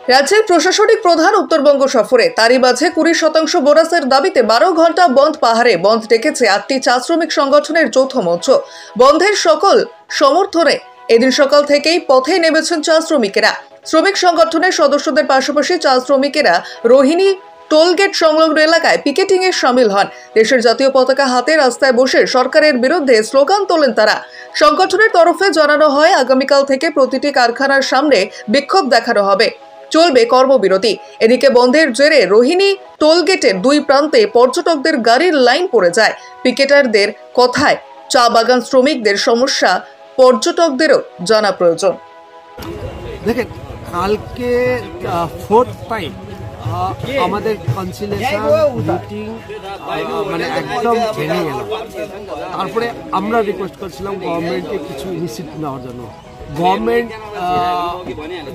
রাজ্যের প্রশাসনিক প্রধান উত্তরবঙ্গ সফরে, তারই মাঝে 20% বোনাসের দাবিতে 12 ঘন্টা বন্ধ পাহাড়ে বন্ধ ডেকেছে 8টি চা শ্রমিক সংগঠনের যৌথ মঞ্চ। বন্ধের সকল সমর্থনে এদিন সকাল থেকেই পথে নেমেছেন চা শ্রমিকেরা। শ্রমিক সংগঠনের সদস্যদের পাশাপাশি চা শ্রমিকেরা রোহিণী টোলগেট সংলগ্ন এলাকায় পিকেটিং এ শামিল হন। দেশের জাতীয় পতাকা হাতে রাস্তায় বসে সরকারের বিরুদ্ধে স্লোগান তোলেন তারা। সংগঠনের তরফে জানানো হয়, আগামীকাল থেকে প্রতিটি কারখানার সামনে বিক্ষোভ দেখানো হবে, চলবে কর্মবিরতি। এদিকে বন্ধের জেরে রোহিণী টোলগেটের দুই প্রান্তে পর্যটকদের গাড়ির লাইন পড়ে যায়। পিকেটারদের কথায় চা বাগান শ্রমিকদের সমস্যা পর্যটকদেরও জানা প্রয়োজন। দেখেন, কালকে ফোর্থ টাইম আমাদের কনসিলেশন মিটিং মানে একদম ভেঙে গেল। তারপরে আমরা রিকোয়েস্ট করছিলাম গভর্নমেন্টকে কিছু ইনিশিয়েটিভ নেওয়ার জন্য। গভর্নমেন্ট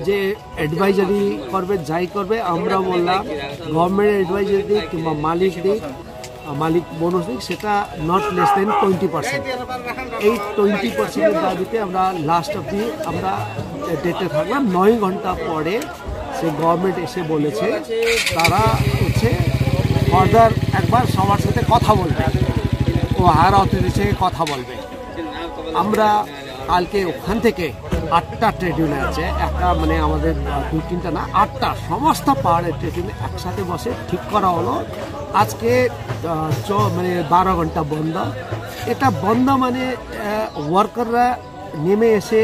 যে অ্যাডভাইজারি করবে, যাই করবে, আমরা বললাম গভর্নমেন্ট অ্যাডভাইজারি দিক কিংবা মালিক বোনাস দিক, সেটা নট লেস দেন 20%। এই 20%-এর দাবিতে আমরা লাস্ট অবধি আমরা ডেটে থাকলাম। 9 ঘন্টা পরে সে গভর্নমেন্ট এসে বলেছে তারা হচ্ছে ফার্দার একবার সবার সাথে কথা বলবে, ও হায়ার অথরিটির সাথে কথা বলবে। আমরা কালকে ওখান থেকে 8টা ট্রেড ইউনিয়ন আছে, একটা মানে আমাদের 2-3টা না, 8টা সমস্ত পাহাড়ের ট্রেড ইউনিয়ন একসাথে বসে ঠিক করা হলো আজকে মানে 12 ঘন্টা বন্ধ। এটা বন্ধ মানে ওয়ার্কাররা নেমে এসে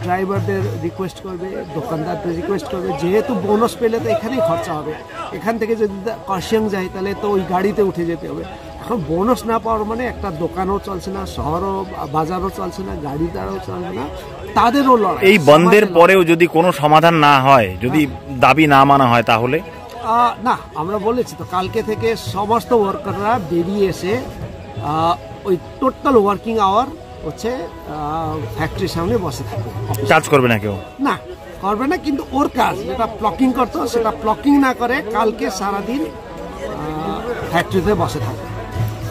ড্রাইভারদের রিকোয়েস্ট করবে, দোকানদারদের রিকোয়েস্ট করবে, যেহেতু বোনাস পেলে তো এখানেই খরচা হবে। এখান থেকে যদি কাশিয়াং যায় তাহলে তো ওই গাড়িতে উঠে যেতে হবে। এখন বোনাস না পাওয়ার মানে একটা দোকানও চলছে না, শহরও বাজারও চলছে না, গাড়ি দাঁড়াও চলছে না, তাদেরও লড়াই। এই বন্ধের পরেও যদি কোনো সমাধান না হয়, যদি দাবি না মানা হয়, তাহলে না, আমরা বলেছি তো কালকে থেকে সমস্ত ওয়ার্কাররা বেরিয়ে এসে ওই টোটাল ওয়ার্কিং আওয়ার হচ্ছে ফ্যাক্টরির সামনে বসে থাকবে। কাজ করবে না, কেউ না করবে না, কিন্তু ওর কাজ যেটা প্লকিং করতো সেটা প্লকিং না করে কালকে সারাদিন ফ্যাক্টরিতে বসে থাকবে,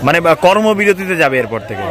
মানে কর্মবিরতিতে যাবে এরপর থেকে।